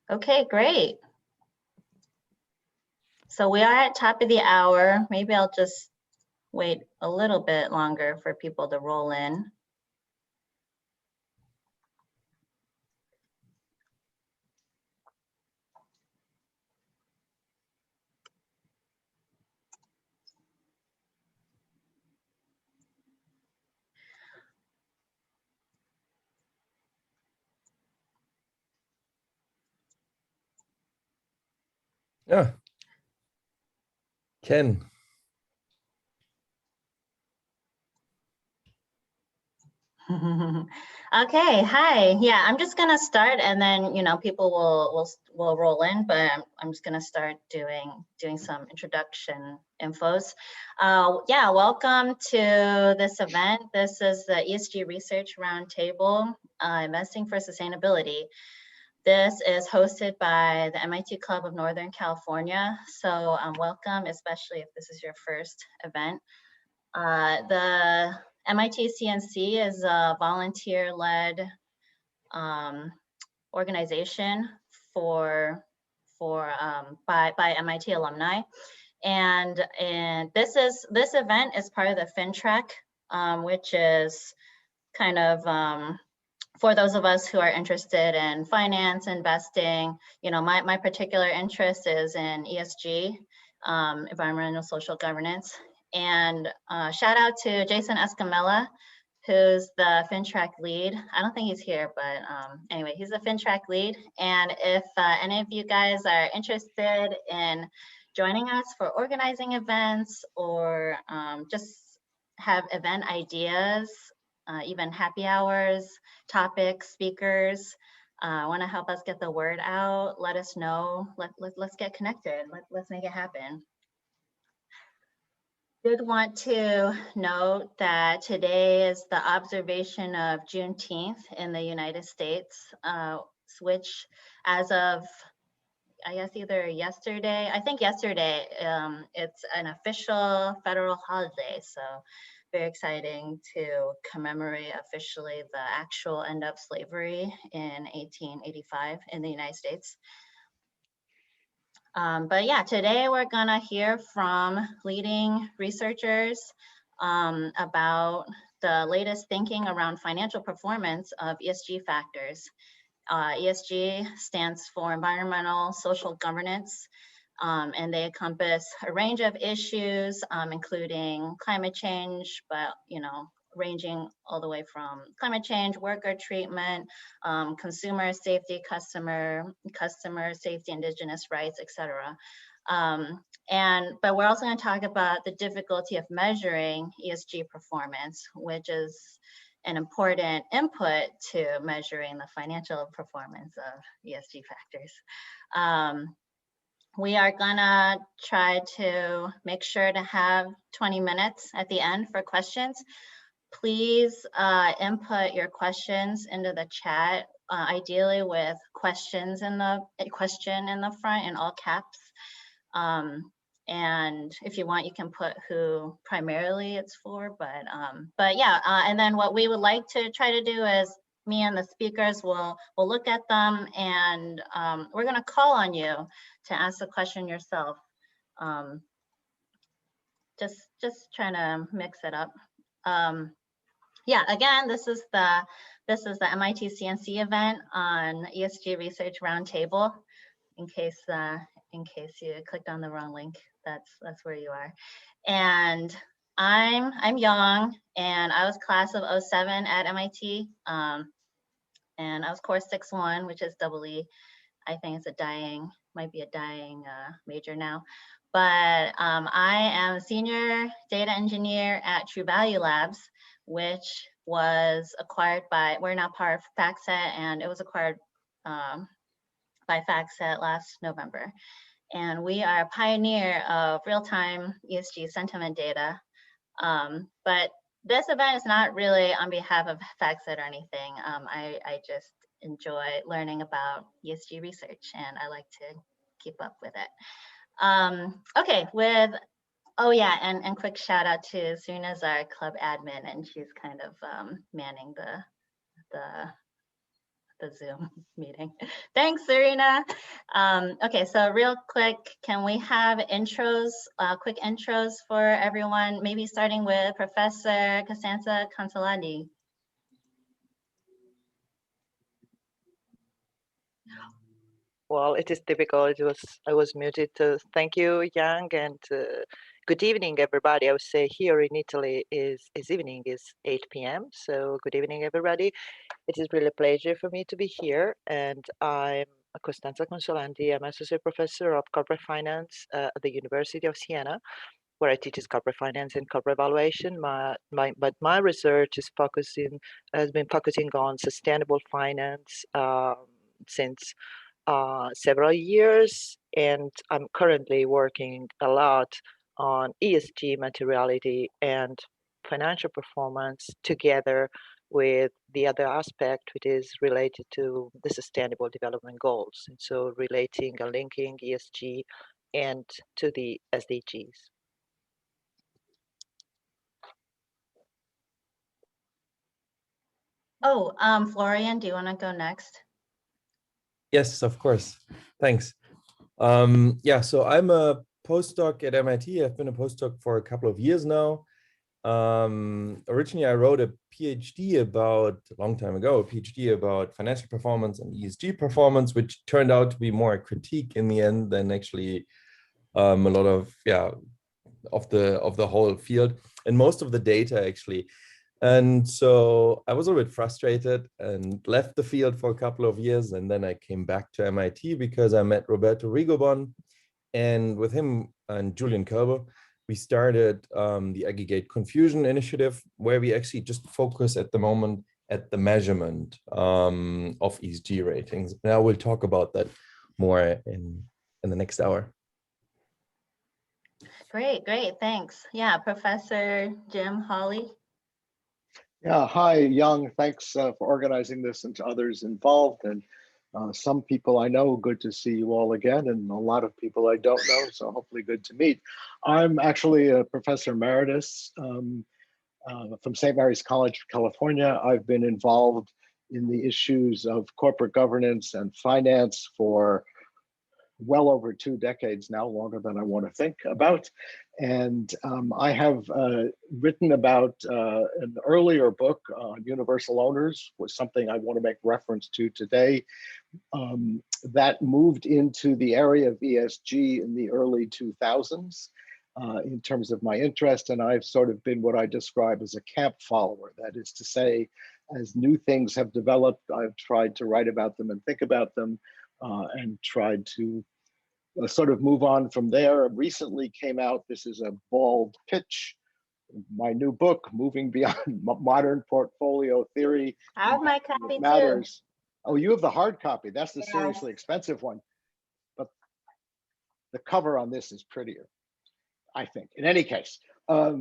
Okay, great. So we are at top of the hour. Maybe I'll just wait a little bit longer for people to roll in. Yeah. Ken. Okay, hi. Yeah, I'm just gonna start, and then people will roll in, but I'm just gonna start doing some introduction infos. Yeah, welcome to this event. This is the ESG Research Roundtable, Investing for Sustainability. This is hosted by the MIT Club of Northern California. So welcome, especially if this is your first event. The MIT CNC is a volunteer-led organization by MIT alumni, and this event is part of the FinTrack, which is kind of for those of us who are interested in finance, investing. My particular interest is in ESG, environmental social governance. And shout out to Jason Escamilla, who's the FinTrack lead. I don't think he's here, but anyway, he's the FinTrack lead. And if any of you guys are interested in joining us for organizing events or just have event ideas, even happy hours, topics, speakers, want to help us get the word out, let us know. Let's get connected. Let's make it happen. Did want to note that today is the observation of Juneteenth in the United States, which as of, I guess either yesterday, I think yesterday, it's an official federal holiday. So very exciting to commemorate officially the actual end of slavery in 1885 in the United States. But yeah, today we're gonna hear from leading researchers about the latest thinking around financial performance of ESG factors. ESG stands for environmental social governance, and they encompass a range of issues, including climate change, but ranging all the way from climate change, worker treatment, consumer safety, customer safety, indigenous rights, etc. But we're also going to talk about the difficulty of measuring ESG performance, which is an important input to measuring the financial performance of ESG factors. We are gonna try to make sure to have 20 minutes at the end for questions. Please input your questions into the chat, ideally with questions in the question in the front in all caps. And if you want, you can put who primarily it's for, but yeah, and then what we would like to try to do is me and the speakers will look at them, and we're gonna call on you to ask the question yourself. Just trying to mix it up. Yeah, again, this is the MIT CNC event on ESG Research Roundtable. In case you clicked on the wrong link, that's where you are. And I'm young, and I was class of 07 at MIT, and I was course 6-1, which is double E. I think it's might be a dying major now. But I am a senior data engineer at True Value Labs, which was acquired by, we're now part of FactSet, and it was acquired by FactSet last November. And we are a pioneer of real-time ESG sentiment data. But this event is not really on behalf of FactSet or anything. I just enjoy learning about ESG research, and I like to keep up with it. Okay, oh yeah, and quick shout out to Suna's our club admin, and she's kind of manning the Zoom meeting. Thanks, Serena. Okay, so real quick, can we have intros, quick intros for everyone? Maybe starting with Professor Costanza Consolandi. Well, it is typical. I was muted. Thank you, Yang, and good evening, everybody. I would say here in Italy is evening is 8 p.m. So good evening, everybody. It is really a pleasure for me to be here, and I'm Costanza Consolandi. I'm associate professor of corporate finance at the University of Siena, where I teach corporate finance and corporate evaluation. But my research has been focusing on sustainable finance since several years, and I'm currently working a lot on ESG materiality and financial performance together with the other aspect, which is related to the sustainable development goals. And so relating and linking ESG and to the SDGs. Oh, Florian, do you want to go next? Yes, of course. Thanks. Yeah, so I'm a postdoc at MIT. I've been a postdoc for a couple of years now. Originally, I wrote a PhD about, a long time ago, a PhD about financial performance and ESG performance, which turned out to be more a critique in the end than actually a lot of, of the whole field and most of the data actually. And so I was a bit frustrated and left the field for a couple of years. And then I came back to MIT because I met Roberto Rigobon, and with him and Julian Kerber, we started the Aggregate Confusion Initiative, where we actually just focus at the moment at the measurement of ESG ratings. And I will talk about that more in the next hour. Great, thanks. Yeah, Professor Jim Hawley. Yeah, hi, Young. Thanks for organizing this, and to others involved. And some people I know, good to see you all again, and a lot of people I don't know, so hopefully good to meet. I'm actually a Professor Emeritus from St. Mary's College, California. I've been involved in the issues of corporate governance and finance for well over 2 decades now, longer than I want to think about. And I have written about an earlier book on universal owners, was something I want to make reference to today, that moved into the area of ESG in the early 2000s in terms of my interest. And I've sort of been what I describe as a camp follower. That is to say, as new things have developed, I've tried to write about them and think about them, and tried to sort of move on from there. Recently came out, this is a bald pitch, my new book, Moving Beyond Modern Portfolio Theory. I have my copy Matters. Too. Oh, you have the hard copy. That's the Yes. seriously expensive one. But the cover on this is prettier, I think. In any case, I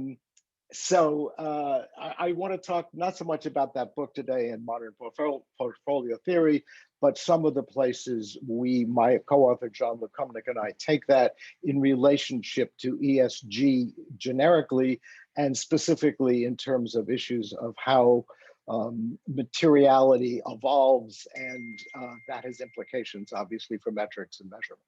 want to talk not so much about that book today and modern portfolio theory, but some of the places my co-author Jon Lukomnik and I take that in relationship to ESG generically, and specifically in terms of issues of how materiality evolves, and that has implications obviously for metrics and measurement.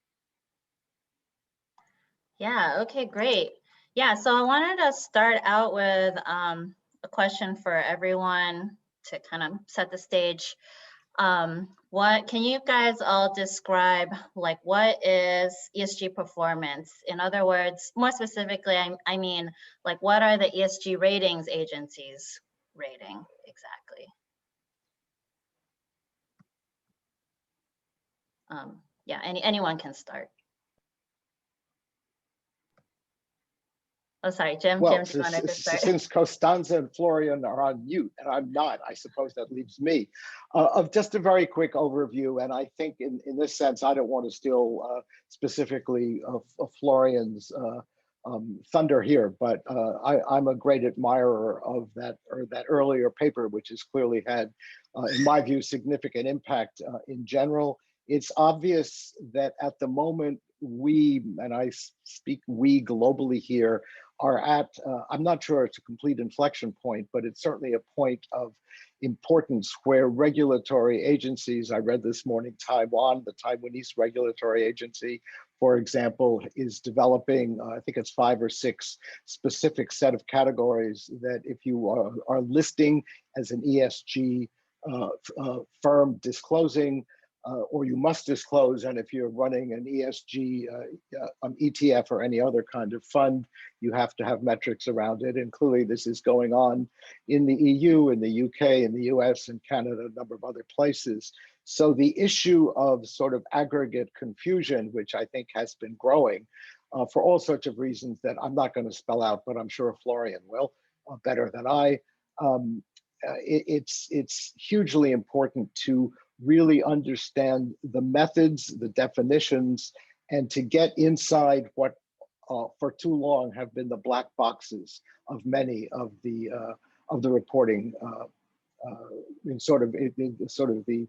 Yeah, okay, great. Yeah, so I wanted to start out with a question for everyone to kind of set the stage. What can you guys all describe, like, what is ESG performance? In other words, more specifically, I mean, like, what are the ESG ratings agencies rating exactly? Yeah, anyone can start. Oh, sorry, Jim. Well, Jim, do you want to start? Since Costanza and Florian are on mute, and I'm not, I suppose that leaves me. Of just a very quick overview, and I think in this sense, I don't want to steal specifically of Florian's thunder here, but I'm a great admirer of that earlier paper, which has clearly had, in my view, significant impact in general. It's obvious that at the moment, we, and I speak we globally here, are at, I'm not sure it's a complete inflection point, but it's certainly a point of importance where regulatory agencies, I read this morning, Taiwan, the Taiwanese regulatory agency, for example, is developing, I think it's 5 or 6 specific set of categories that if you are listing as an ESG firm disclosing, or you must disclose, and if you're running an ESG ETF or any other kind of fund, you have to have metrics around it. And clearly this is going on in the EU, in the UK, in the US, and Canada, a number of other places. So the issue of sort of aggregate confusion, which I think has been growing for all sorts of reasons that I'm not going to spell out, but I'm sure Florian will better than I. It's hugely important to really understand the methods, the definitions, and to get inside what for too long have been the black boxes of many of the reporting in sort of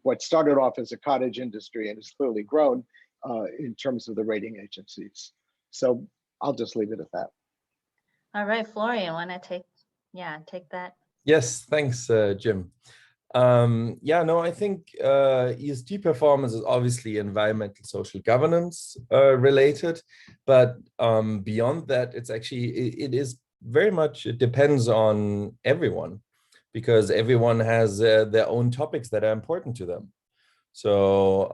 what started off as a cottage industry and has clearly grown in terms of the rating agencies. So I'll just leave it at that. All right, Florian, want to take that? Yes, thanks, Jim. I think ESG performance is obviously environmental social governance related, but beyond that, it is very much, it depends on everyone, because everyone has their own topics that are important to them. So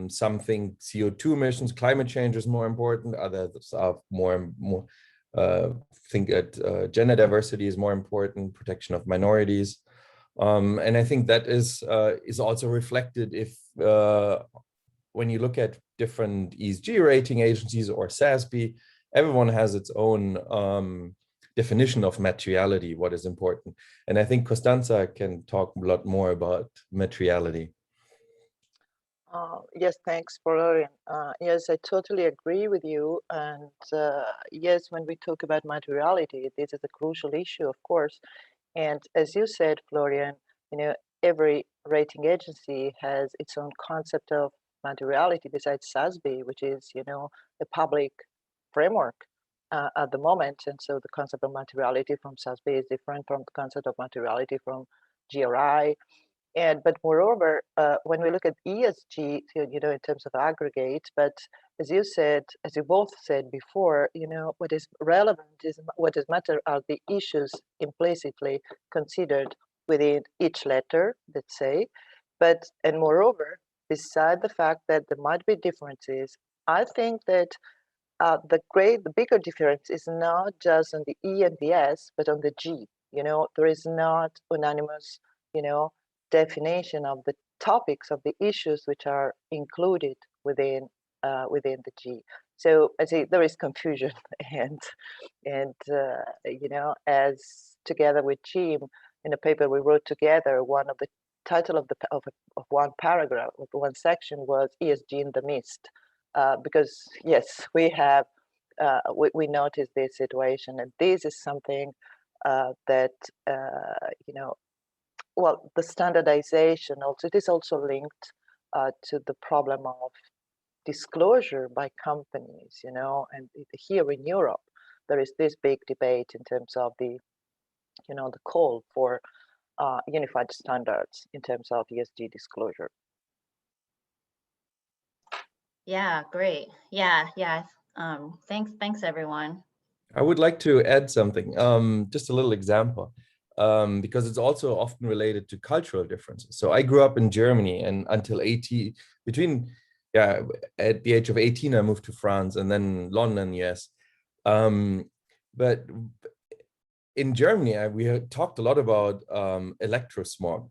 some think CO2 emissions, climate change is more important, others are more think that gender diversity is more important, protection of minorities. And I think that is also reflected if when you look at different ESG rating agencies or SASB, everyone has its own definition of materiality, what is important. And I think Costanza can talk a lot more about materiality. Yes, thanks, Florian. Yes, I totally agree with you. And yes, when we talk about materiality, this is a crucial issue, of course. And as you said, Florian, every rating agency has its own concept of materiality besides SASB, which is, a public framework at the moment. And so the concept of materiality from SASB is different from the concept of materiality from GRI. But moreover, when we look at ESG, in terms of aggregate, but as you both said before, what is relevant is what is matter are the issues implicitly considered within each letter, let's say. And moreover, beside the fact that there might be differences, I think that the bigger difference is not just on the E and the S, but on the G. There is not unanimous, definition of the topics of the issues which are included within the G. So I say there is confusion, and as together with Jim in a paper we wrote together, one of the title of one paragraph of one section was ESG in the mist, because yes, we have we noticed this situation, and this is something that well, the standardization also, it is also linked to the problem of disclosure by companies, and here in Europe, there is this big debate in terms of the, the call for unified standards in terms of ESG disclosure. Yeah, great. Yeah. Thanks everyone. I would like to add something, just a little example. Because it's also often related to cultural differences. So I grew up in Germany, and until at the age of 18, I moved to France and then London, yes. But in Germany, we had talked a lot about electrosmog.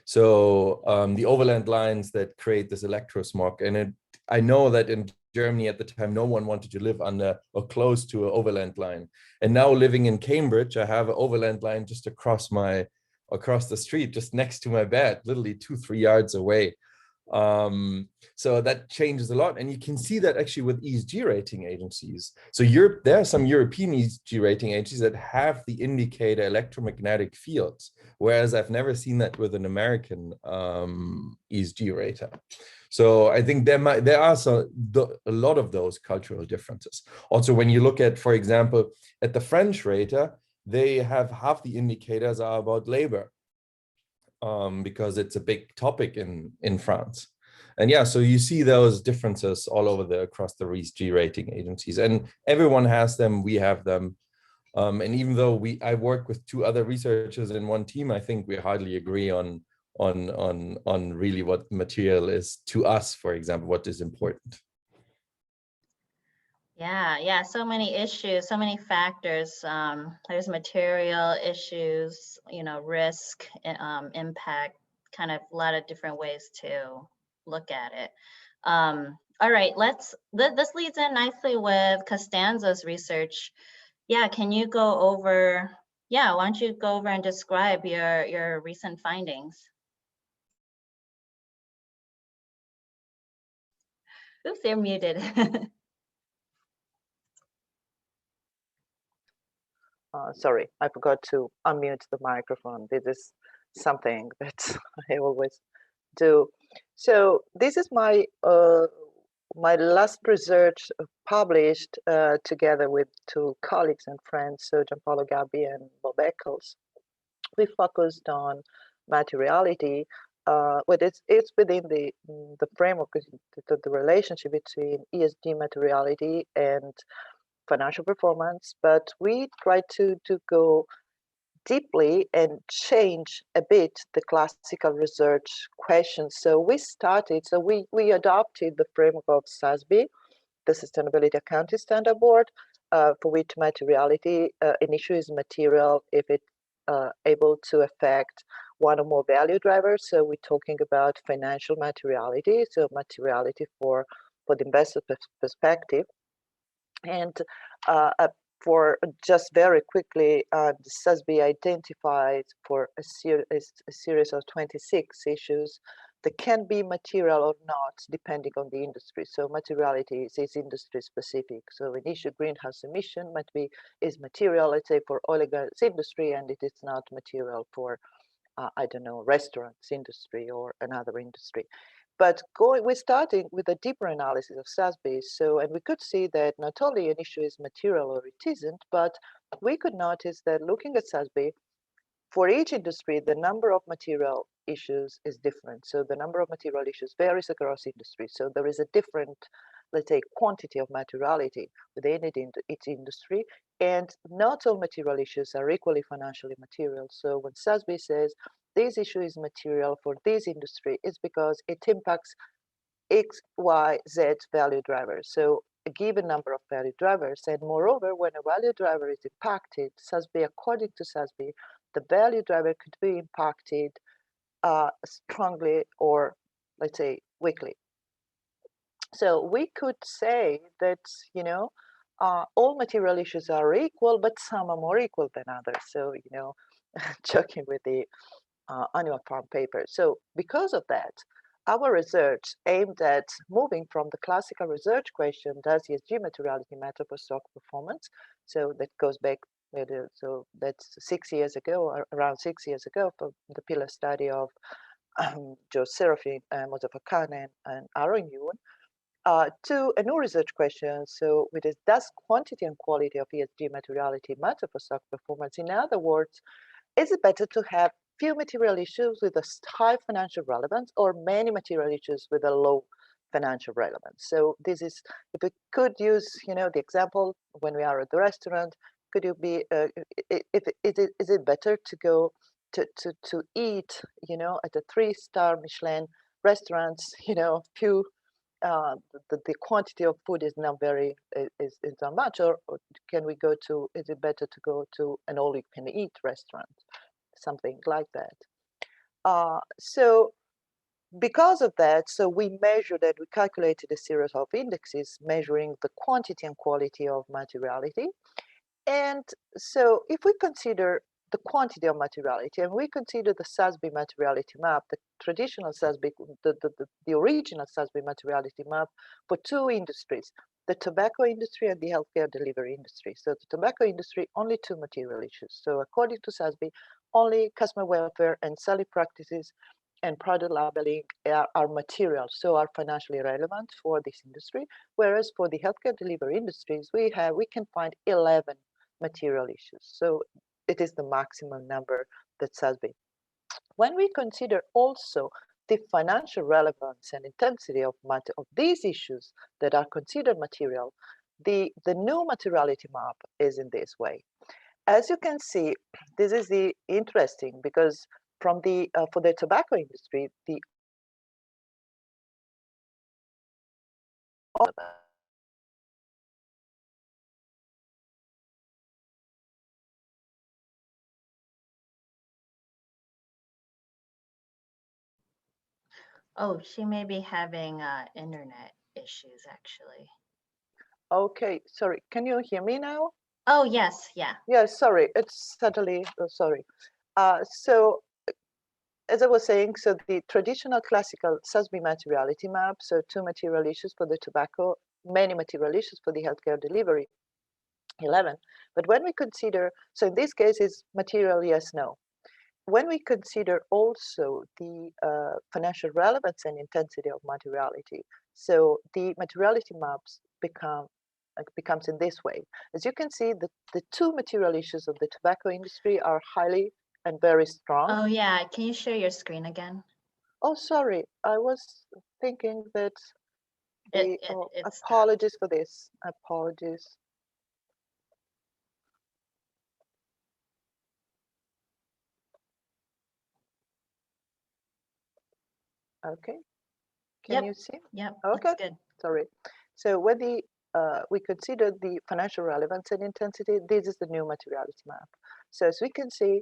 So the overland lines that create this electrosmog. And I know that in Germany at the time, no one wanted to live under or close to an overland line. And now living in Cambridge, I have an overland line just across the street, just next to my bed, literally 2-3 yards away. So that changes a lot, and you can see that actually with ESG rating agencies. So there are some European ESG rating agencies that have the indicator electromagnetic fields, whereas I've never seen that with an American ESG rater. So I think there are a lot of those cultural differences. Also, when you look at, for example, at the French rater, they have half the indicators are about labor. Because it's a big topic in France. And yeah, so you see those differences all over across the ESG rating agencies, and everyone has them, we have them. And even though I work with 2 other researchers in one team, I think we hardly agree on really what material is to us, for example, what is important. Yeah, so many issues, so many factors. There's material issues, risk, impact, kind of a lot of different ways to look at it. All right, this leads in nicely with Costanza's research. Yeah, can you go over, why don't you go over and describe your recent findings? Oops, they're muted. Sorry, I forgot to unmute the microphone. This is something that I always do. So this is my my last research published together with 2 colleagues and friends, so Gianpaolo Gabbi and Bob Eccles. We focused on materiality. It's within the framework of the relationship between ESG materiality and financial performance, but we tried to go deeply and change a bit the classical research questions. So we adopted the framework of SASB, the Sustainability Accounting Standard Board, for which materiality, an issue is material if it's able to affect one or more value drivers. So we're talking about financial materiality, so materiality for the investor perspective. And for just very quickly, the SASB identified for a series of 26 issues that can be material or not, depending on the industry. So materiality is industry specific. So an issue, greenhouse emission, is material, let's say, for oil and gas industry, and it is not material for, I don't know, restaurants industry or another industry. But we're starting with a deeper analysis of SASB. So, and we could see that not only an issue is material or it isn't, but we could notice that looking at SASB, for each industry, the number of material issues is different. So the number of material issues varies across industries. So there is a different, let's say, quantity of materiality within each industry. And not all material issues are equally financially material. So when SASB says this issue is material for this industry, it's because it impacts X, Y, Z value drivers. So a given number of value drivers. And moreover, when a value driver is impacted, SASB, according to SASB, the value driver could be impacted strongly or, let's say, weakly. So we could say that, all material issues are equal, but some are more equal than others. So, joking with the Animal Farm paper. So because of that, our research aimed at moving from the classical research question, does ESG materiality matter for stock performance? So that goes back, so that's 6 years ago, or around 6 years ago, for the pillar study of Joe Serafin, Mustafa Khan, and Aaron Ewan, to a new research question. So which is, does quantity and quality of ESG materiality matter for stock performance? In other words, is it better to have few material issues with a high financial relevance or many material issues with a low financial relevance? So this is, if we could use, the example when we are at the restaurant, could you be, is it better to go to eat, at a 3-star Michelin restaurants, few, the quantity of food is not not much, or can we go to, is it better to go to an all-you-can-eat restaurant? Something like that. So because of that, so we measured and we calculated a series of indexes measuring the quantity and quality of materiality. And so if we consider the quantity of materiality. And we consider the SASB materiality map, the traditional SASB, the original SASB materiality map for two industries, the tobacco industry and the healthcare delivery industry. So the tobacco industry, only two material issues. So according to SASB, only customer welfare and selling practices and product labeling are material, so are financially relevant for this industry. Whereas for the healthcare delivery industries, we can find 11 material issues. So it is the maximum number that SASB. When we consider also the financial relevance and intensity of these issues that are considered material, the new materiality map is in this way. As you can see, this is the interesting, because from the for the tobacco industry, the Oh, she may be having internet issues, actually. okay, sorry, can you hear me now? Oh, yes, yeah. Yeah, sorry, it's suddenly, sorry. So as I was saying, so the traditional classical SASB materiality map, so two material issues for the tobacco, many material issues for the healthcare delivery, 11. But when we consider, so in this case is material yes, no. When we consider also the financial relevance and intensity of materiality, so the materiality maps becomes in this way. As you can see, the two material issues of the tobacco industry are highly and very strong. Oh, yeah. Can you share your screen again? Oh, sorry, I was thinking that apologies for this, apologies. Okay, can you see? Yep, Okay, that's good. sorry. So when we consider the financial relevance and intensity, this is the new materiality map. So as we can see,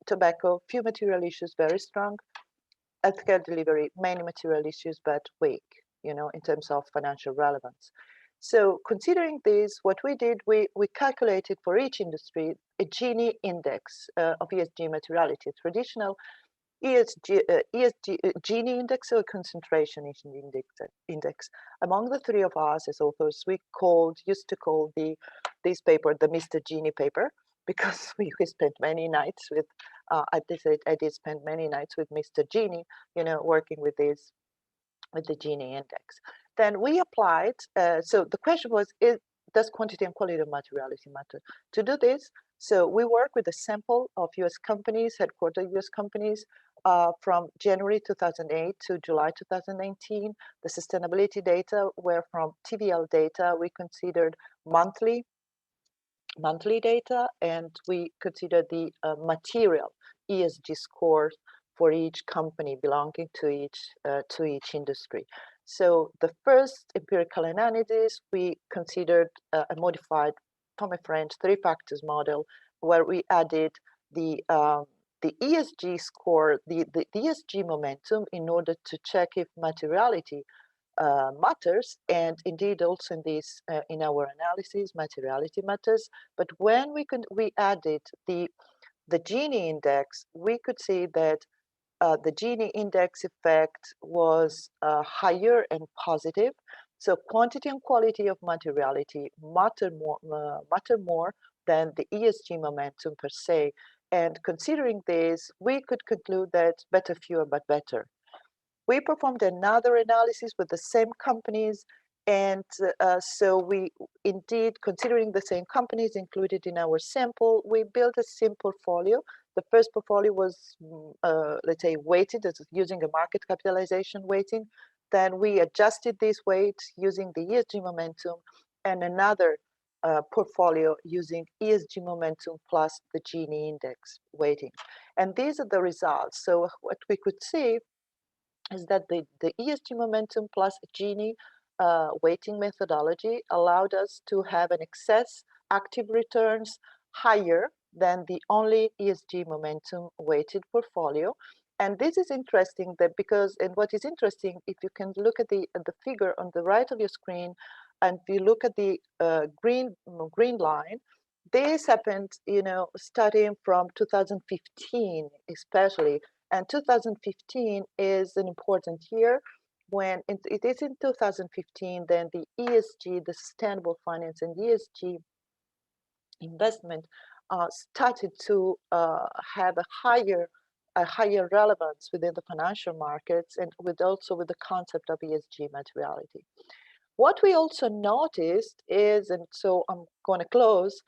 tobacco, few material issues, very strong. Healthcare delivery, many material issues, but weak, you know, in terms of financial relevance. So considering this, what we did, we calculated for each industry a Gini index of ESG materiality, traditional ESG Gini index or concentration index. Among the three of us as authors, we used to call this paper the Mr. Gini paper, because we spent many nights with, I did spend many nights with Mr. Gini, you know, working with the Gini index. Then we applied, so the question was, does quantity and quality of materiality matter? To do this, so we work with a sample of US companies, headquartered US companies, from January 2008 to July 2019. The sustainability data were from TVL data. We considered monthly data, and we considered the material ESG scores for each company belonging to each industry. So the first empirical analysis, we considered a modified Thomas French 3 factors model, where we added the ESG score, the ESG momentum, in order to check if materiality matters, and indeed also in this in our analysis materiality matters. But when we added the Gini index, we could see that the Gini index effect was higher and positive. So quantity and quality of materiality matter more than the ESG momentum per se. And considering this, we could conclude that better fewer but better. We performed another analysis with the same companies, and so we indeed, considering the same companies included in our sample, we built a simple portfolio. The first portfolio was, let's say, weighted as using a market capitalization weighting. Then we adjusted this weight using the ESG momentum, and another portfolio using ESG momentum plus the Gini index weighting. And these are the results. So what we could see is that the ESG momentum plus Gini weighting methodology allowed us to have an excess active returns higher than the only ESG momentum weighted portfolio. And this is interesting that because, and what is interesting, if you can look at the figure on the right of your screen, and if you look at the green line, this happened, starting from 2015, especially. And 2015 is an important year. When it is in 2015, then the ESG, the sustainable finance and ESG investment started to have a higher relevance within the financial markets, and also with the concept of ESG materiality. What we also noticed is, and so I'm going to close,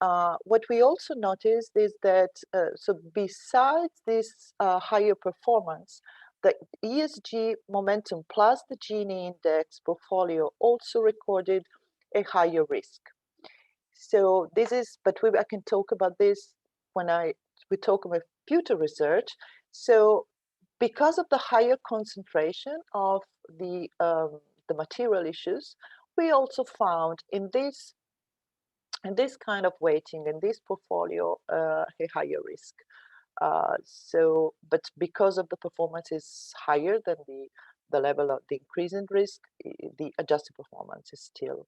what we also noticed is that, so besides this higher performance, the ESG momentum plus the Gini index portfolio also recorded a higher risk. So this is, but I can talk about this when we talk about future research. So because of the higher concentration of the material issues, we also found in this kind of weighting in this portfolio a higher risk. But because of the performance is higher than the level of the increase in risk, the adjusted performance is still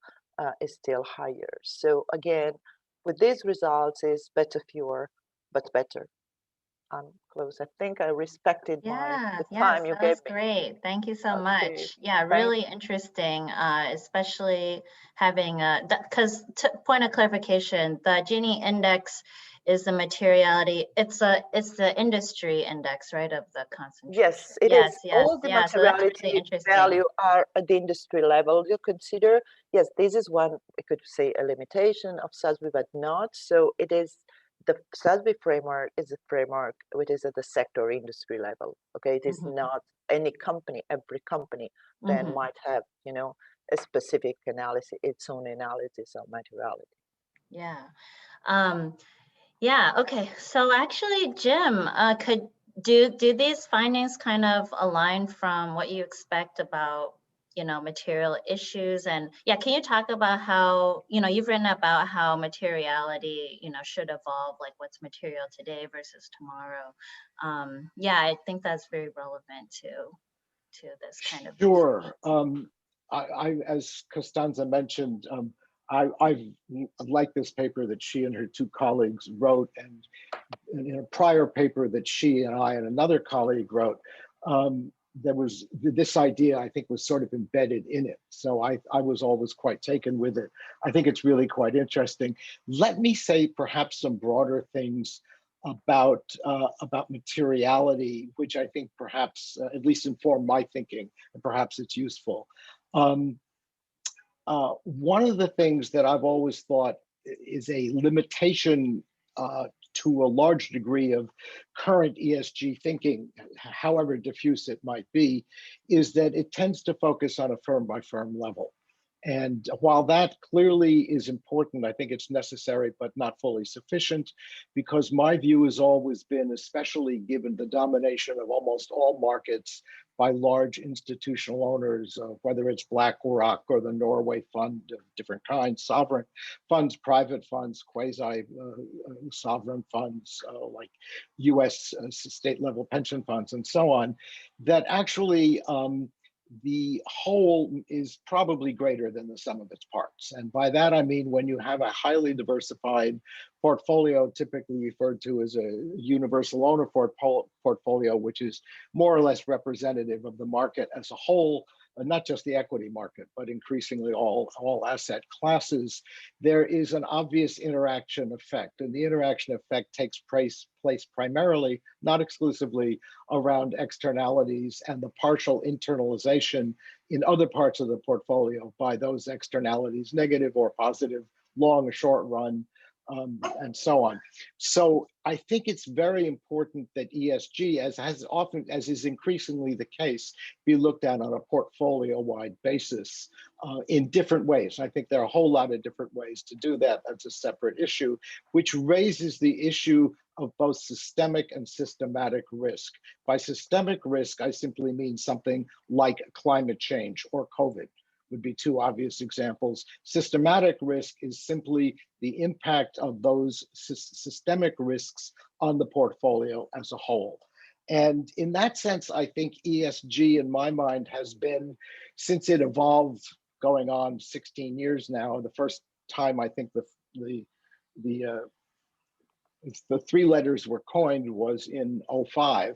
higher. So again, with these results is better, fewer, but better. I'm close. I think I respected the time you gave me. That's great. Thank you so much. Yeah, really interesting, especially having because point of clarification, the Gini index is the materiality. It's the industry index, right, of the concentration. Yes, it is. All the materiality value are at the industry level. You consider, yes, this is one, I could say, a limitation of SASB, but not. So it is. The SASB framework is a framework which is at the sector industry level. Okay, it is not any company. Every company then might have, a specific analysis, its own analysis of materiality. Yeah. Yeah. Okay. So actually, Jim, do these findings kind of align from what you expect about material issues? And yeah, can you talk about how you've written about how materiality should evolve, like what's material today versus tomorrow? Yeah, I think that's very relevant to this kind of sure. I as Costanza mentioned, I've liked this paper that she and her two colleagues wrote, and in a prior paper that she and I and another colleague wrote, there was this idea, I think, was sort of embedded in it. So I was always quite taken with it. I think it's really quite interesting. Let me say perhaps some broader things about materiality, which I think perhaps at least inform my thinking, and perhaps it's useful. One of the things that I've always thought is a limitation to a large degree of current ESG thinking, however diffuse it might be, is that it tends to focus on a firm-by-firm level. And while that clearly is important, I think it's necessary, but not fully sufficient, because my view has always been, especially given the domination of almost all markets by large institutional owners, whether it's BlackRock or the Norway Fund of different kinds, sovereign funds, private funds, quasi-sovereign funds, like US state-level pension funds and so on, that actually the whole is probably greater than the sum of its parts. And by that, I mean, when you have a highly diversified portfolio, typically referred to as a universal owner portfolio, which is more or less representative of the market as a whole, not just the equity market, but increasingly all asset classes, there is an obvious interaction effect. And the interaction effect takes place primarily, not exclusively, around externalities and the partial internalization in other parts of the portfolio by those externalities, negative or positive, long or short run, and so on. So I think it's very important that ESG, as is increasingly the case, be looked at on a portfolio-wide basis in different ways. I think there are a whole lot of different ways to do that. That's a separate issue, which raises the issue of both systemic and systematic risk. By systemic risk, I simply mean something like climate change or COVID. Would be two obvious examples. Systematic risk is simply the impact of those systemic risks on the portfolio as a whole. And in that sense, I think ESG, in my mind, has been, since it evolved going on 16 years now, the first time I think the the three letters were coined was in '05.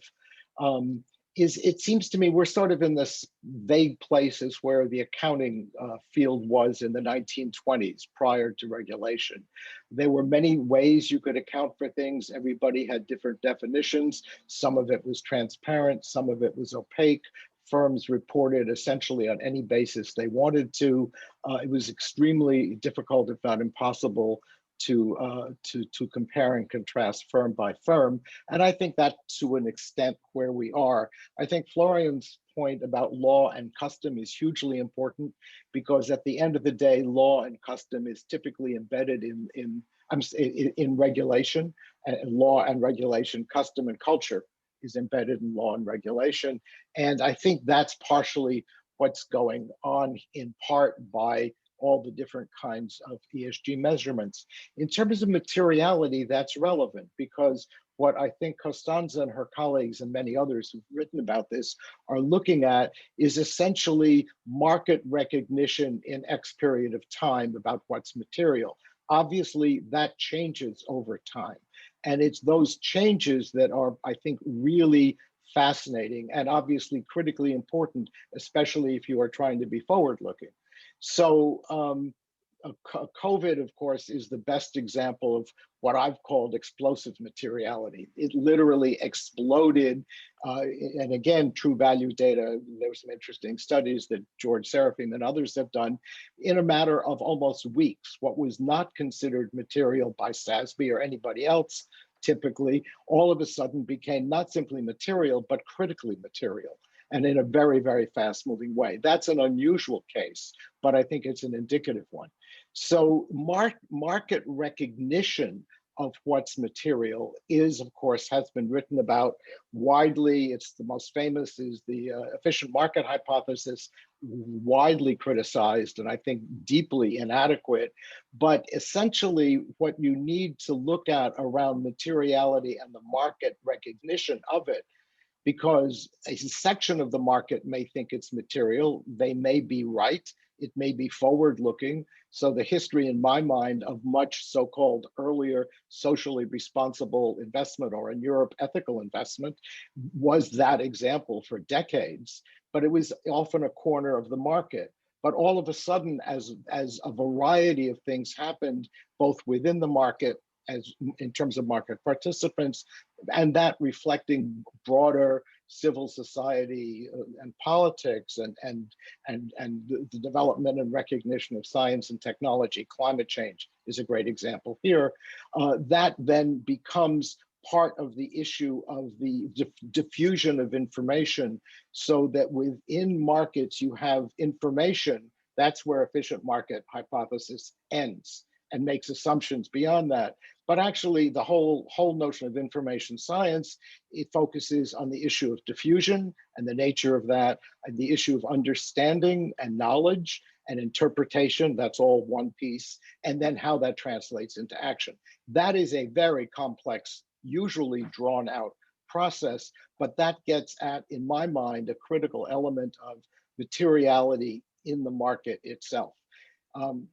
It seems to me we're sort of in this vague places where the accounting field was in the 1920s prior to regulation. There were many ways you could account for things. Everybody had different definitions. Some of it was transparent, some of it was opaque. Firms reported essentially on any basis they wanted to. It was extremely difficult, if not impossible, to compare and contrast firm by firm. And I think that to an extent where we are. I think Florian's point about law and custom is hugely important, because at the end of the day, law and custom is typically embedded in regulation, and law and regulation, custom and culture is embedded in law and regulation. And I think that's partially what's going on, in part by all the different kinds of ESG measurements. In terms of materiality, that's relevant, because what I think Costanza and her colleagues and many others who've written about this are looking at is essentially market recognition in X period of time about what's material. Obviously, that changes over time. And it's those changes that are, I think, really fascinating and obviously critically important, especially if you are trying to be forward-looking. So COVID, of course, is the best example of what I've called explosive materiality. It literally exploded. And again, true value data, there were some interesting studies that George Serafin and others have done in a matter of almost weeks. What was not considered material by SASB or anybody else, typically, all of a sudden became not simply material, but critically material, and in a very, very fast moving way. That's an unusual case, but I think it's an indicative one. So market recognition of what's material is, of course, has been written about widely. It's the most famous is the efficient market hypothesis, widely criticized and I think deeply inadequate. But essentially what you need to look at around materiality and the market recognition of it, because a section of the market may think it's material, they may be right, it may be forward-looking. So the history in my mind of much so-called earlier socially responsible investment, or in Europe, ethical investment, was that example for decades, but it was often a corner of the market. But all of a sudden, as a variety of things happened, both within the market, as in terms of market participants, and that reflecting broader civil society and politics and the development and recognition of science and technology. Climate change is a great example here. That then becomes part of the issue of the diffusion of information, so that within markets you have information. That's where efficient market hypothesis ends and makes assumptions beyond that. But actually the whole notion of information science, it focuses on the issue of diffusion and the nature of that, and the issue of understanding and knowledge and interpretation. That's all one piece. And then how that translates into action. That is a very complex, usually drawn out process, but that gets at, in my mind, a critical element of materiality in the market itself.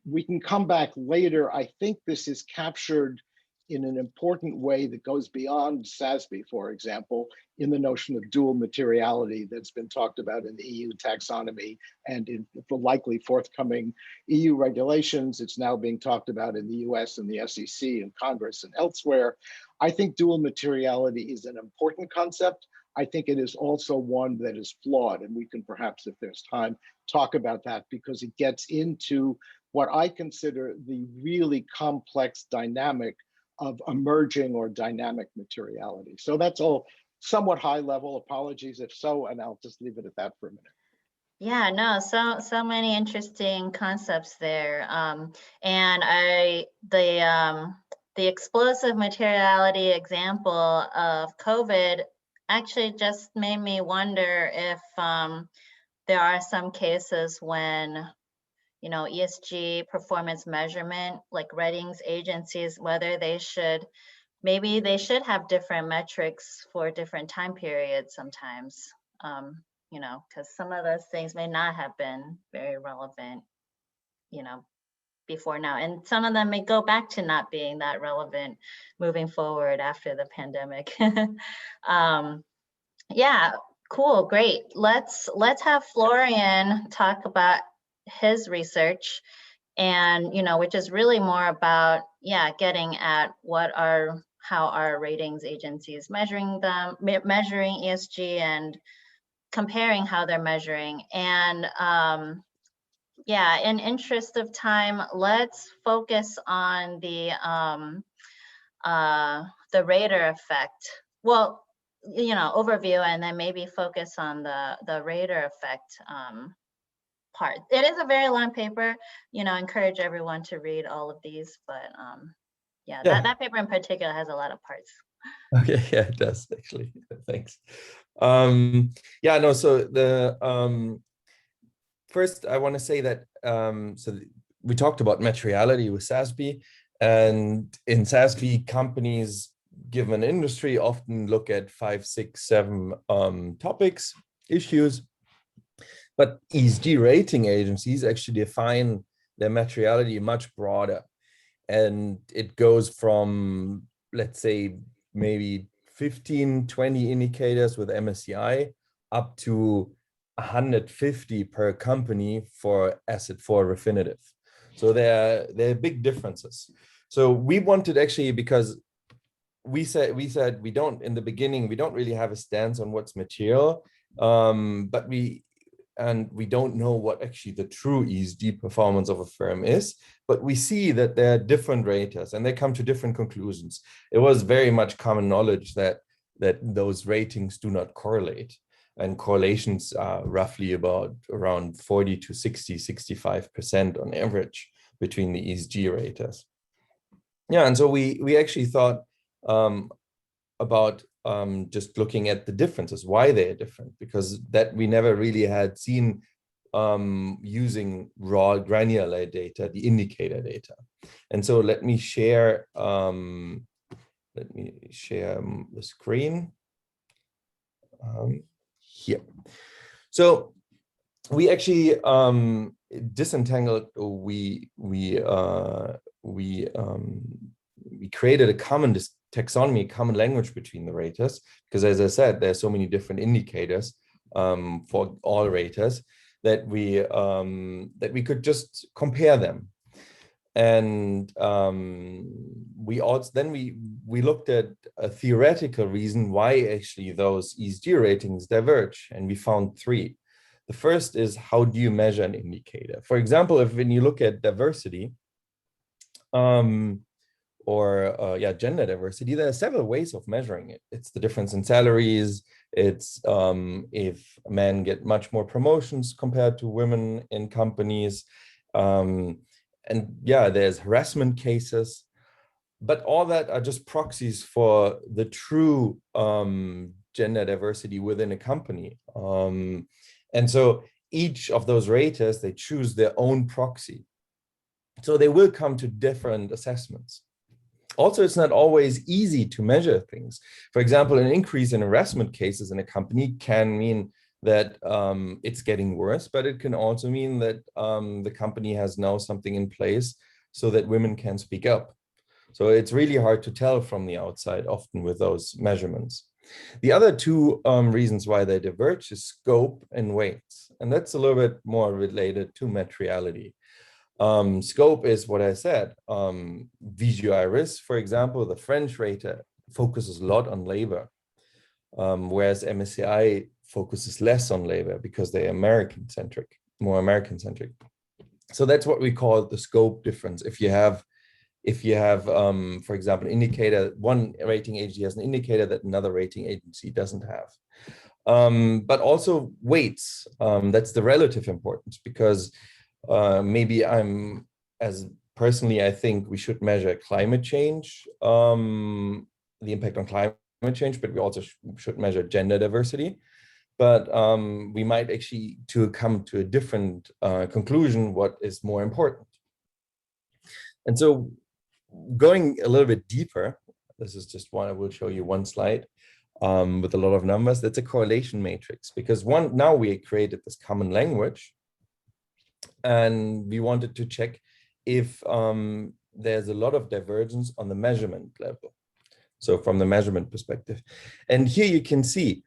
We can come back later. I think this is captured in an important way that goes beyond SASB, for example, in the notion of dual materiality that's been talked about in the EU taxonomy and in the likely forthcoming EU regulations. It's now being talked about in the US and the SEC and Congress and elsewhere. I think dual materiality is an important concept. I think it is also one that is flawed, and we can perhaps, if there's time, talk about that, because it gets into what I consider the really complex dynamic of emerging or dynamic materiality. So that's all somewhat high level. Apologies if so, and I'll just leave it at that for a minute. Yeah, no, so many interesting concepts there. And the explosive materiality example of COVID actually just made me wonder if there are some cases when, you know, ESG performance measurement, like ratings agencies, whether they should, maybe they should have different metrics for different time periods sometimes, you know, because some of those things may not have been very relevant, you know, before now. And some of them may go back to not being that relevant moving forward after the pandemic. Yeah, cool, great. Let's have Florian talk about his research, and which is really more about getting at how are ratings agencies measuring ESG and comparing how they're measuring. And in interest of time, let's focus on the rater effect. Well, overview, and then maybe focus on the rater effect part. It is a very long paper. Encourage everyone to read all of these, but that paper in particular has a lot of parts. Okay, yeah, it does actually. Thanks. So the first I want to say that we talked about materiality with SASB, and in SASB, companies given an industry often look at 5, 6, 7 topics, issues. But ESG rating agencies actually define their materiality much broader. And it goes from, let's say, maybe 15, 20 indicators with MSCI up to 150 per company for asset for Refinitiv. So there are big differences. So we wanted actually, because we said we don't, in the beginning, we don't really have a stance on what's material, but we don't know what actually the true ESG performance of a firm is, but we see that there are different raters and they come to different conclusions. It was very much common knowledge that those ratings do not correlate, and correlations are roughly around 40 to 60, 65% on average between the ESG raters. Yeah, and so we actually thought about just looking at the differences, why they are different, because that we never really had seen using raw granular data, the indicator data. And so let me share the screen here. So we actually disentangled, we created a common taxonomy, common language between the raters, because as I said, there are so many different indicators for all raters that we could just compare them. And we looked at a theoretical reason why actually those ESG ratings diverge, and we found 3. The first is, how do you measure an indicator? For example, when you look at diversity, gender diversity, there are several ways of measuring it. It's the difference in salaries. It's if men get much more promotions compared to women in companies. There's harassment cases, but all that are just proxies for the true gender diversity within a company. And so each of those raters, they choose their own proxy. So they will come to different assessments. Also, it's not always easy to measure things. For example, an increase in harassment cases in a company can mean that it's getting worse, but it can also mean that the company has now something in place so that women can speak up. So it's really hard to tell from the outside, often with those measurements. The other 2 reasons why they diverge is scope and weights. And that's a little bit more related to materiality. Scope is what I said. VGIRIS, for example, the French rater, focuses a lot on labor, whereas MSCI focuses less on labor because they're more American-centric. So that's what we call the scope difference. If you have, for example, an indicator, one rating agency has an indicator that another rating agency doesn't have. But also weights, that's the relative importance, because maybe I think we should measure climate change, the impact on climate change, but we also should measure gender diversity. But we might actually come to a different conclusion, what is more important. And so going a little bit deeper, this is just one, I will show you one slide with a lot of numbers. That's a correlation matrix, because now we created this common language, and we wanted to check if there's a lot of divergence on the measurement level. So from the measurement perspective. And here you can see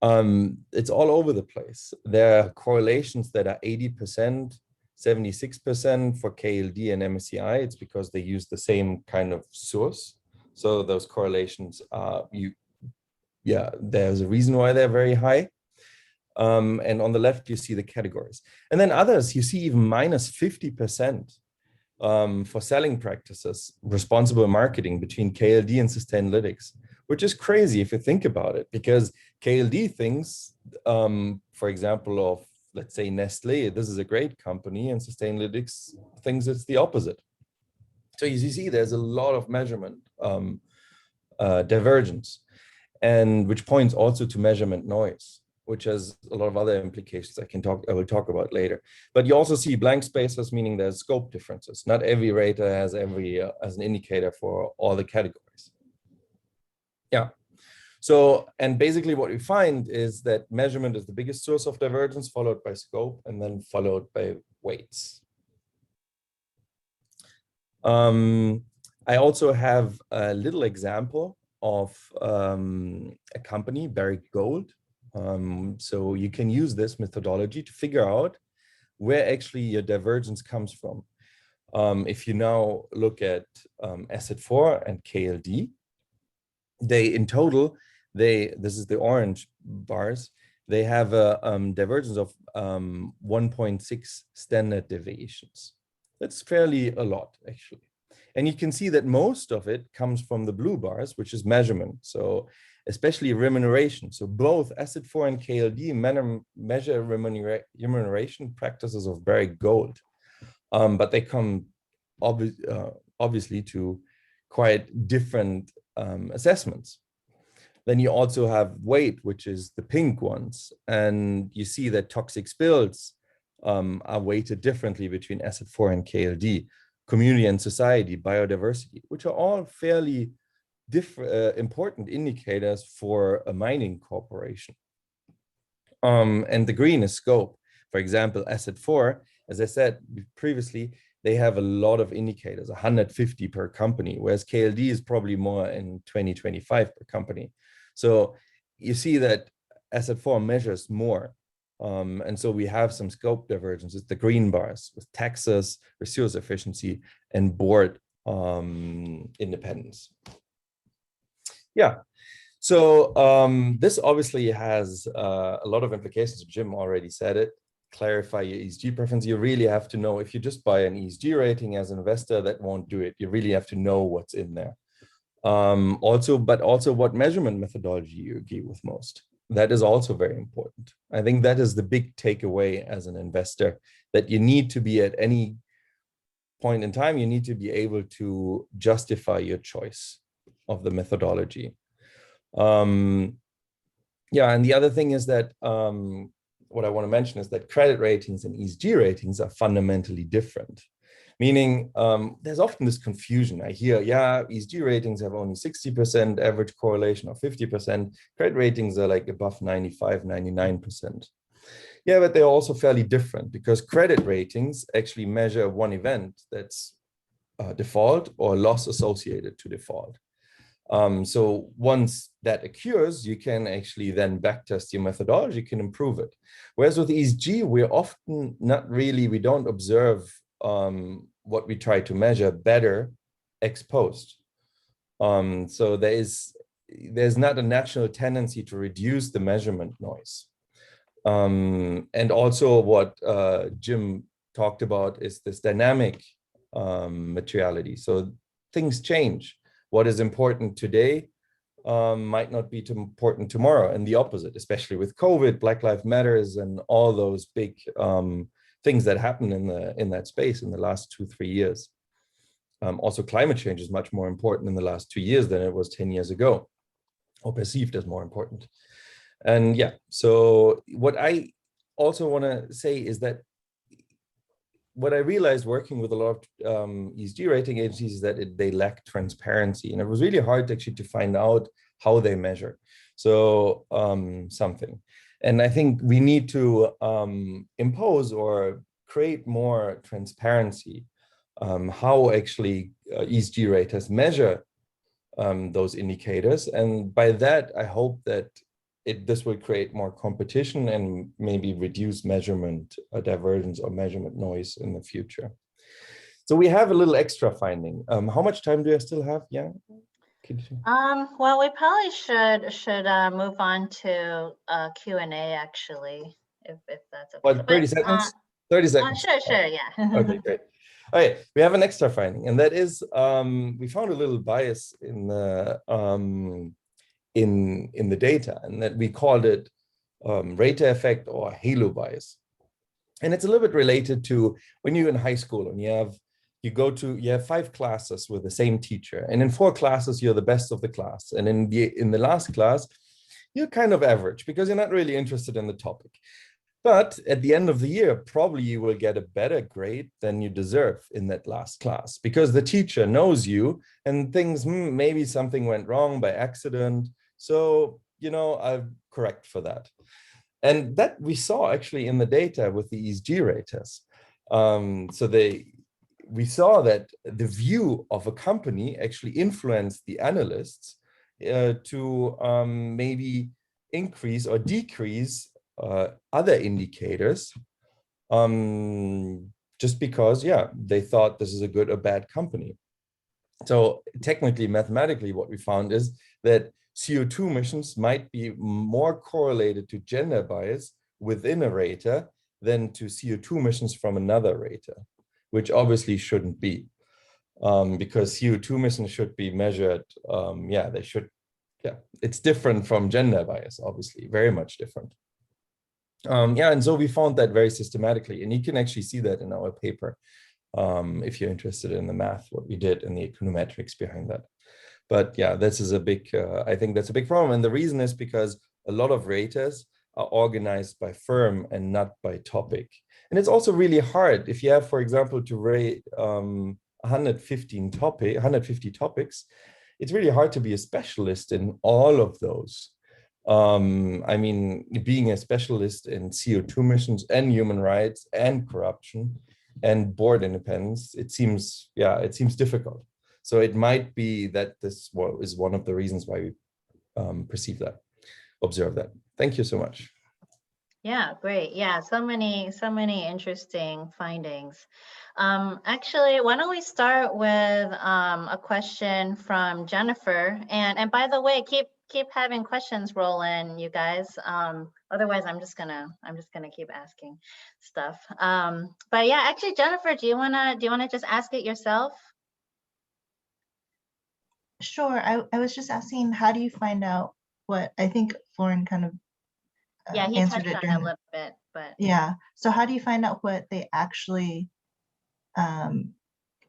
it's all over the place. There are correlations that are 80%, 76% for KLD and MSCI. It's because they use the same kind of source. So those correlations are, there's a reason why they're very high. And on the left, you see the categories. And then others, you see even minus 50% for selling practices, responsible marketing between KLD and Sustainalytics, which is crazy if you think about it, because KLD thinks, for example, of, let's say, Nestle, this is a great company, and Sustainalytics thinks it's the opposite. So as you see, there's a lot of measurement divergence, and which points also to measurement noise, which has a lot of other implications I will talk about later. But you also see blank spaces, meaning there's scope differences. Not every rater has as an indicator for all the categories. Yeah. So, and basically what we find is that measurement is the biggest source of divergence, followed by scope, and then followed by weights. I also have a little example of a company, Berg Gold. So you can use this methodology to figure out where actually your divergence comes from. If you now look at Asset 4 and KLD, they in total, this is the orange bars, they have a divergence of 1.6 standard deviations. That's fairly a lot, actually. And you can see that most of it comes from the blue bars, which is measurement. So especially remuneration. So both Asset 4 and KLD measure remuneration practices of Berg Gold. But they come obviously to quite different assessments. Then you also have weight, which is the pink ones. And you see that toxic spills are weighted differently between Asset 4 and KLD. Community and society, biodiversity, which are all fairly important indicators for a mining corporation. And the green is scope. For example, Asset 4, as I said previously, they have a lot of indicators, 150 per company, whereas KLD is probably more in 20-25 per company. So you see that Asset 4 measures more. And so we have some scope divergences, the green bars with taxes, resource efficiency, and board independence. Yeah, so this obviously has a lot of implications. Jim already said it. Clarify your ESG preference. You really have to know, if you just buy an ESG rating as an investor, that won't do it. You really have to know what's in there. But also what measurement methodology you agree with most. That is also very important. I think that is the big takeaway as an investor, that you need to be at any point in time, you need to be able to justify your choice of the methodology. And the other thing is that what I want to mention is that credit ratings and ESG ratings are fundamentally different. Meaning there's often this confusion. I hear, ESG ratings have only 60% average correlation or 50%. Credit ratings are like above 95, 99%. Yeah, but they're also fairly different, because credit ratings actually measure one event, that's default or loss associated to default. So once that occurs, you can actually then backtest your methodology, can improve it. Whereas with ESG, we're often we don't observe what we try to measure better ex post. So there's not a natural tendency to reduce the measurement noise. And also what Jim talked about is this dynamic materiality. So things change. What is important today might not be important tomorrow, and the opposite, especially with COVID, Black Lives Matters, and all those big things that happened in that space in the last 2-3 years. Also, climate change is much more important in the last 2 years than it was 10 years ago, or perceived as more important. And yeah, so what I also want to say is that what I realized working with a lot of ESG rating agencies is that they lack transparency, and it was really hard actually to find out how they measure. So something. And I think we need to impose or create more transparency how actually ESG raters measure those indicators. And by that, I hope that this will create more competition and maybe reduce measurement divergence or measurement noise in the future. So we have a little extra finding. How much time do I still have? Yeah. Well, we probably should move on to Q&A actually, if that's okay. What, 30 seconds? 30 seconds. Sure, yeah. Okay, great. All right, we have an extra finding, and that is we found a little bias in the data, and that we called it rater effect or halo bias. And it's a little bit related to when you're in high school and you have 5 classes with the same teacher, and in 4 classes you're the best of the class, and in the last class you're kind of average because you're not really interested in the topic. But at the end of the year, probably you will get a better grade than you deserve in that last class because the teacher knows you and thinks maybe something went wrong by accident. So, I'll correct for that. And that we saw actually in the data with the ESG raters. We saw that the view of a company actually influenced the analysts to maybe increase or decrease other indicators just because, they thought this is a good or bad company. So technically, mathematically, what we found is that CO2 emissions might be more correlated to gender bias within a rater than to CO2 emissions from another rater, which obviously shouldn't be, because CO2 emissions should be measured. It's different from gender bias, obviously, very much different. And so we found that very systematically, and you can actually see that in our paper if you're interested in the math, what we did and the econometrics behind that. But this is a big, I think that's a big problem. And the reason is because a lot of raters are organized by firm and not by topic. And it's also really hard if you have, for example, to rate 150 topics, it's really hard to be a specialist in all of those. Being a specialist in CO2 emissions and human rights and corruption and board independence, it seems difficult. So it might be that this is one of the reasons why we observe that. Thank you so much. Yeah, great. Yeah, so many interesting findings. Actually, why don't we start with a question from Jennifer? And by the way, keep having questions roll in, you guys. Otherwise, I'm just gonna keep asking stuff. But yeah, actually, Jennifer, do you wanna just ask it yourself? Sure. I was just asking, how do you find out what I think Florian kind of he answered touched it on it a little bit, but yeah. So how do you find out what they actually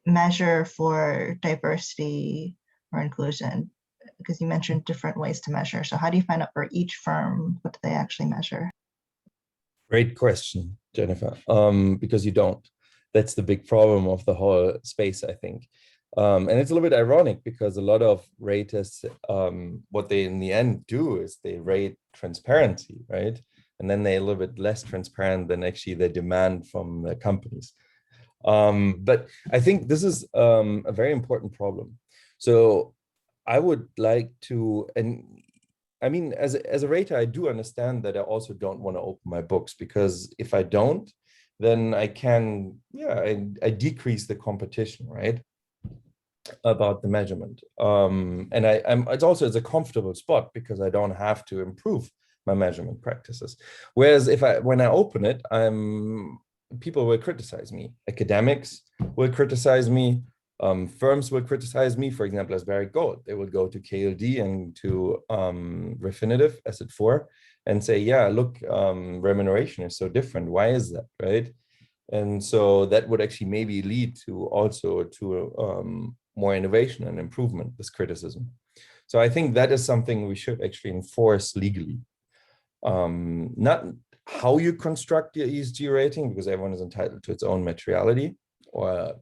measure for diversity or inclusion? Because you mentioned different ways to measure. So how do you find out for each firm, what do they actually measure? Great question, Jennifer, because you don't. That's the big problem of the whole space, I think. And it's a little bit ironic because a lot of raters, what they in the end do is they rate transparency, right? And then they're a little bit less transparent than actually they demand from the companies. But I think this is a very important problem. So I would like to, and I mean, as a rater, I do understand that I also don't want to open my books, because if I don't, then I can, I decrease the competition, right? About the measurement. And it's a comfortable spot because I don't have to improve my measurement practices. Whereas when I open it, people will criticize me. Academics will criticize me. Firms will criticize me, for example, as Barry Gold. They will go to KLD and to Refinitiv, Asset 4, and say, yeah, look, remuneration is so different. Why is that, right? And so that would actually maybe lead to more innovation and improvement, this criticism. So I think that is something we should actually enforce legally. Not how you construct your ESG rating, because everyone is entitled to its own materiality, or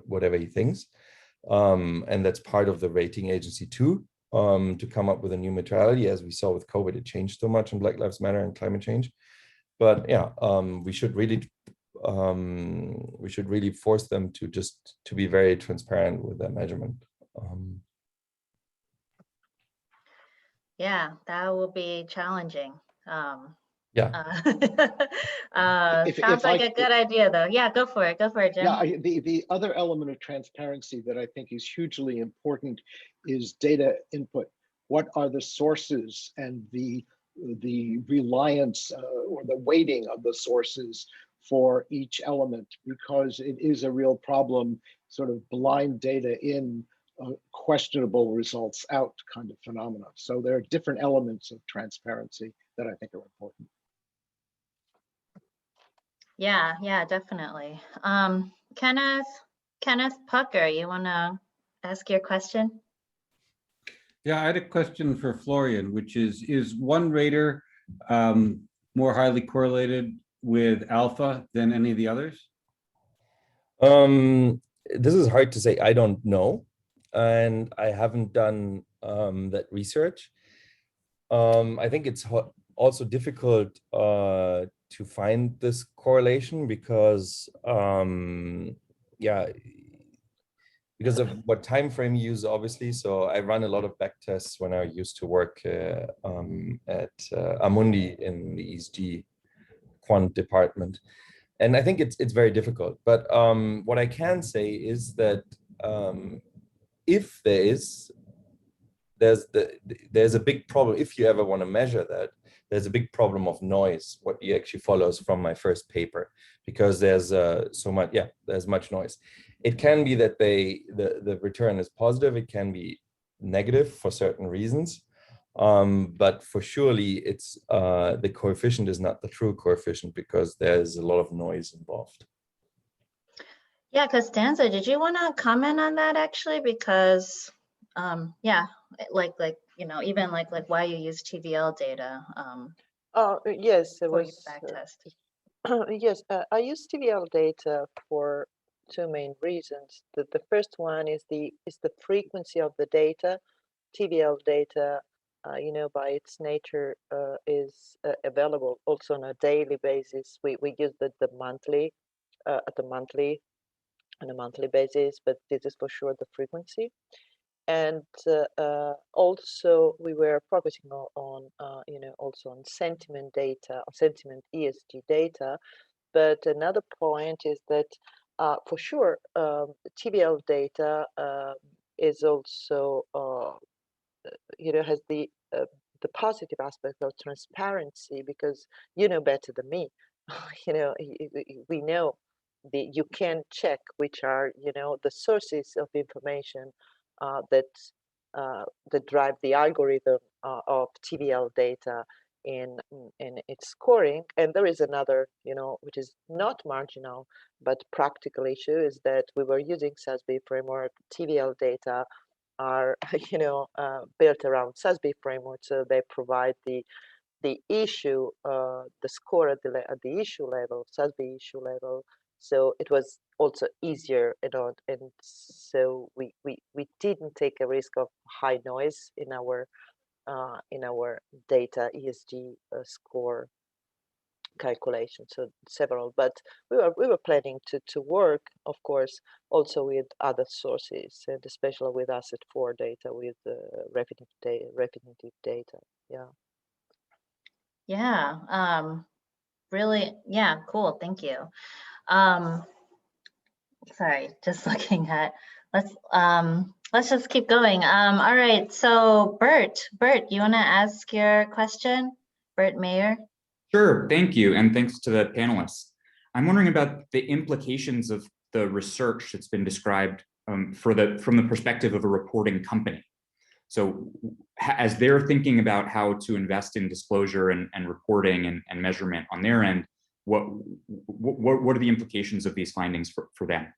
whatever he thinks. And that's part of the rating agency too, to come up with a new materiality. As we saw with COVID, it changed so much in Black Lives Matter and climate change. But yeah, we should really really force them to be very transparent with their measurement. Yeah, that will be challenging. Yeah. Sounds like a good idea, though. Yeah, go for it. Go for it, Jim. Yeah, the other element of transparency that I think is hugely important is data input. What are the sources and the reliance or the weighting of the sources for each element? Because it is a real problem, sort of blind data in, questionable results out kind of phenomena. So there are different elements of transparency that I think are important. Yeah, definitely. Kenneth Pucker, you want to ask your question? Yeah, I had a question for Florian, which is one rater more highly correlated with alpha than any of the others? This is hard to say. I don't know, and I haven't done that research. I think it's also difficult to find this correlation because, yeah, because of what time frame you use, obviously. So I run a lot of back tests when I used to work at Amundi in the ESG quant department. And I think it's very difficult. But what I can say is that if there's a big problem, if you ever want to measure that, there's a big problem of noise, what actually follows from my first paper, because there's there's much noise. It can be that the return is positive, it can be negative for certain reasons, but for surely it's the coefficient is not the true coefficient because there's a lot of noise involved. Yeah, Costanza, did you want to comment on that actually? Because yeah, like even like why you use TVL data. Yes, it for was. back test. Yes, I use TVL data for two main reasons. The first one is the frequency of the data. TVL data, by its nature, is available also on a daily basis. We use the monthly on a monthly basis, but this is for sure the frequency. And also we were focusing on also on sentiment data, or sentiment ESG data. But another point is that for sure TVL data is also has the positive aspect of transparency, because you know better than me. We know you can check which are the sources of information that drive the algorithm of TVL data in its scoring. And there is another, which is not marginal but practical issue, is that we were using SASB framework. TVL data are built around SASB framework, so they provide the issue, the score at the issue level, SASB issue level. So it was also easier, and so we didn't take a risk of high noise in our data ESG score calculation. So several, but we were planning to work, of course, also with other sources, and especially with asset 4 data, with repetitive data. Yeah, really, yeah, cool, thank you. Sorry, just looking at, let's just keep going. All right, so Bert, you want to ask your question? Bert Mayer? Sure, thank you, and thanks to the panelists. I'm wondering about the implications of the research that's been described from the perspective of a reporting company. So as they're thinking about how to invest in disclosure and reporting and measurement on their end, what are the implications of these findings for them?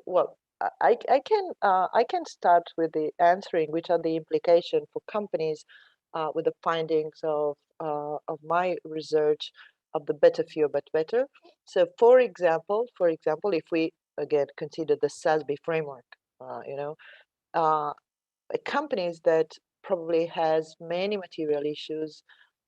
Well, I can start with the answering which are the implications for companies with the findings of my research of the better, fewer, but better. So, for example, if we again consider the SASB framework, companies that probably has many material issues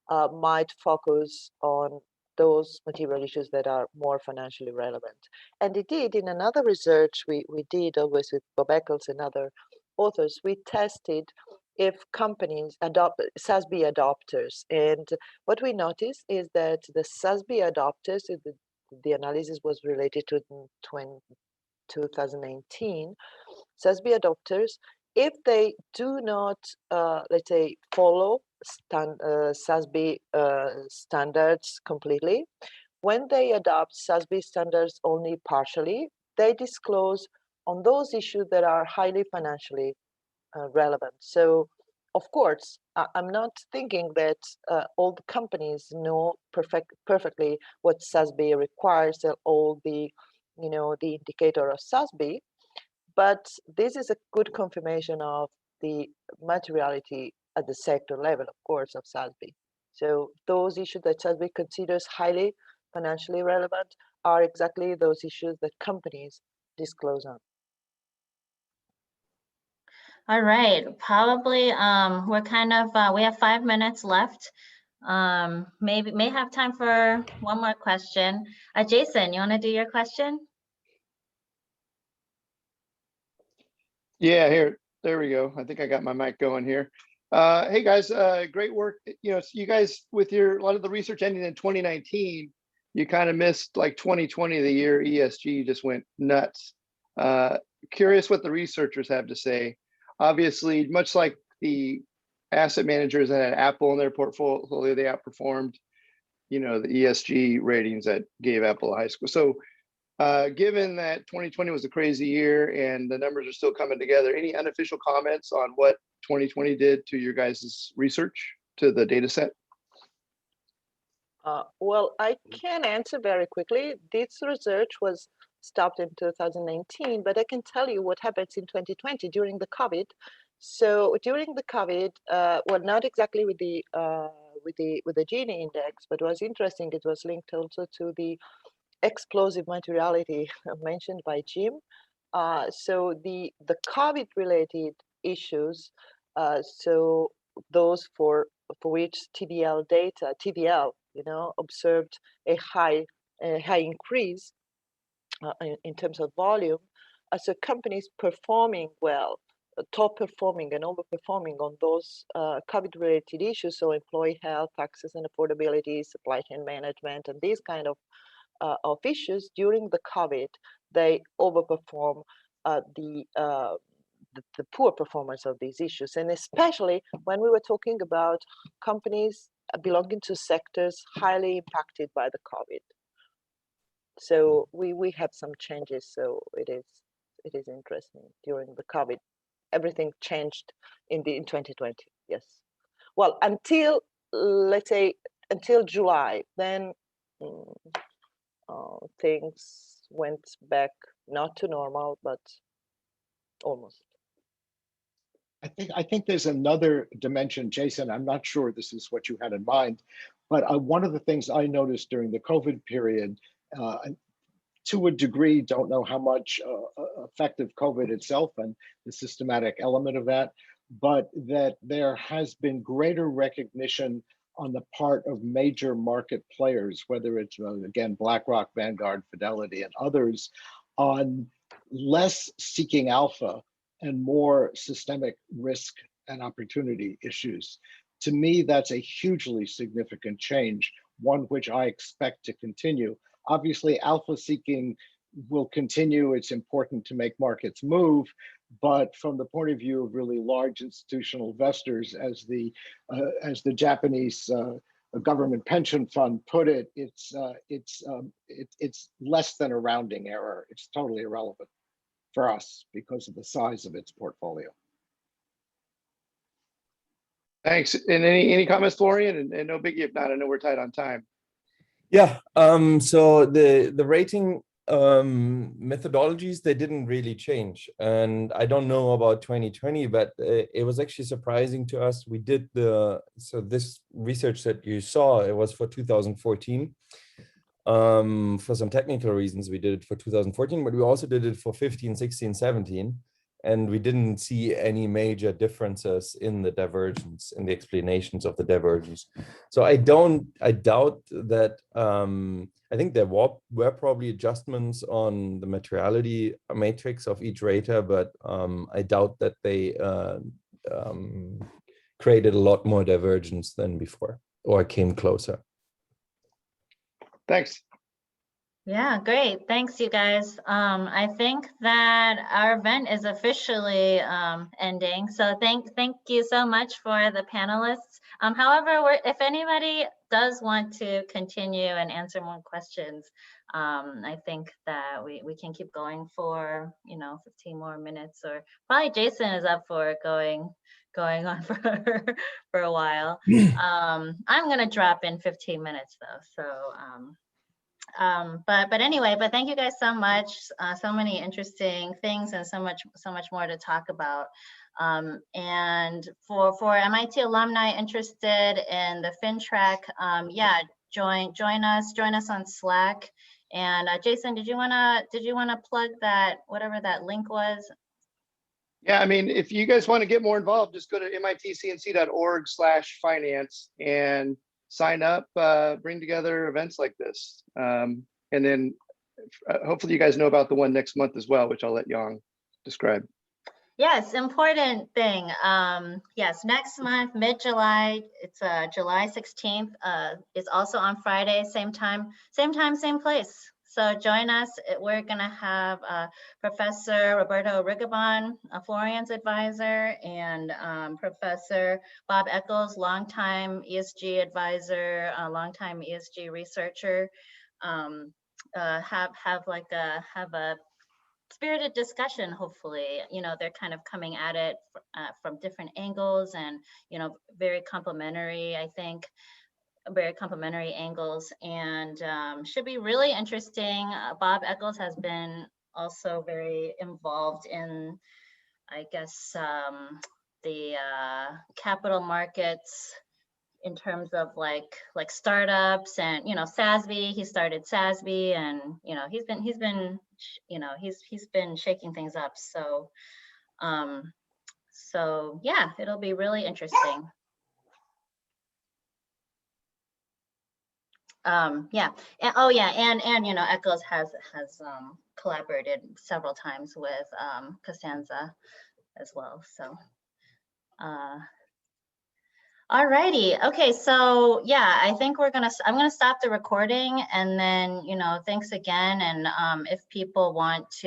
might focus on those material issues that are more financially relevant. And indeed, in another research we did, always with Bob Eccles and other authors, we tested if companies adopt SASB adopters. And what we noticed is that the SASB adopters, the analysis was related to 2019, SASB adopters, if they do not, let's say, follow SASB standards completely, when they adopt SASB standards only partially, they disclose on those issues that are highly financially relevant. So, of course, I'm not thinking that all the companies know perfectly what SASB requires, all the, the indicator of SASB, but this is a good confirmation of the materiality at the sector level, of course, of SASB. So those issues that SASB considers highly financially relevant are exactly those issues that companies disclose on. All right, probably we're kind of, we have 5 minutes left. May have time for one more question. Jason, you wanna do your question? Yeah, there we go. I think I got my mic going here. Hey guys, great work. You guys with a lot of the research ending in 2019, you kind of missed like 2020, the year ESG just went nuts. Curious what the researchers have to say. Obviously, much like the asset managers that had Apple in their portfolio, they outperformed, the ESG ratings that gave Apple a high score. So given that 2020 was a crazy year and the numbers are still coming together, any unofficial comments on what 2020 did to your guys' research, to the data set? Well, I can answer very quickly. This research was stopped in 2019, but I can tell you what happens in 2020 during the COVID. So during the COVID, well, not exactly with the Gini index, but was interesting. It was linked also to the explosive materiality mentioned by Jim. So the COVID-related issues, so those for which TVL data, observed a high increase in terms of volume. So companies performing well, top performing and overperforming on those COVID-related issues, so employee health, access and affordability, supply chain management, and these kind of issues during the COVID, they overperform the poor performance of these issues, and especially when we were talking about companies belonging to sectors highly impacted by the COVID. So we have some changes. So it is interesting during the COVID, everything changed in 2020. Yes, well, until let's say until July, then things went back not to normal, but almost. I think there's another dimension, Jason. I'm not sure this is what you had in mind, but one of the things I noticed during the COVID period, to a degree, don't know how much effective COVID itself and the systematic element of that, but that there has been greater recognition on the part of major market players, whether it's, again, BlackRock, Vanguard, Fidelity, and others, on less seeking alpha and more systemic risk and opportunity issues. To me, that's a hugely significant change, one which I expect to continue. Obviously, alpha seeking will continue. It's important to make markets move, but from the point of view of really large institutional investors, as the Japanese government pension fund put it, it's less than a rounding error. It's totally irrelevant for us because of the size of its portfolio. Thanks. And any comments, Florian? And no biggie if not. I know we're tight on time. Yeah. So the rating methodologies, they didn't really change, and I don't know about 2020, but it was actually surprising to us. We did so this research that you saw, it was for 2014. For some technical reasons, we did it for 2014, but we also did it for 15, 16, 17. and we didn't see any major differences in the divergence, in the explanations of the divergence. So I doubt that, I think there were probably adjustments on the materiality matrix of each rater, but I doubt that they created a lot more divergence than before, or came closer. Thanks. Yeah, great. Thanks, you guys. I think that our event is officially ending. So thank you so much for the panelists. However, if anybody does want to continue and answer more questions, I think that we can keep going for 15 more minutes, or probably Jason is up for going on for a while. I'm gonna drop in 15 minutes though, so. But anyway, thank you guys so much. So many interesting things and so much more to talk about. And for MIT alumni interested in the FinTrack, yeah, join us on Slack. And Jason, did you wanna plug that, whatever that link was? Yeah, I mean, if you guys want to get more involved, just go to mitcnc.org/finance and sign up, bring together events like this. And then hopefully you guys know about the one next month as well, which I'll let Jan describe. Yes, important thing. Yes, next month, mid-July, it's July 16th. It's also on Friday, same time, same place. So join us. We're gonna have Professor Roberto Rigobon, Florian's advisor, and Professor Bob Eccles, longtime ESG advisor, longtime ESG researcher. Have a spirited discussion. Hopefully, they're kind of coming at it from different angles, and very complementary. I think very complementary angles, and should be really interesting. Bob Eccles has been also very involved in, I guess, the capital markets in terms of like startups and SASB. He started SASB, and he's been shaking things up. So so yeah, it'll be really interesting. Yeah, and oh yeah, and Eccles has collaborated several times with Costanza as well. So alrighty, okay, so yeah, I think I'm gonna stop the recording, and then thanks again, and if people want to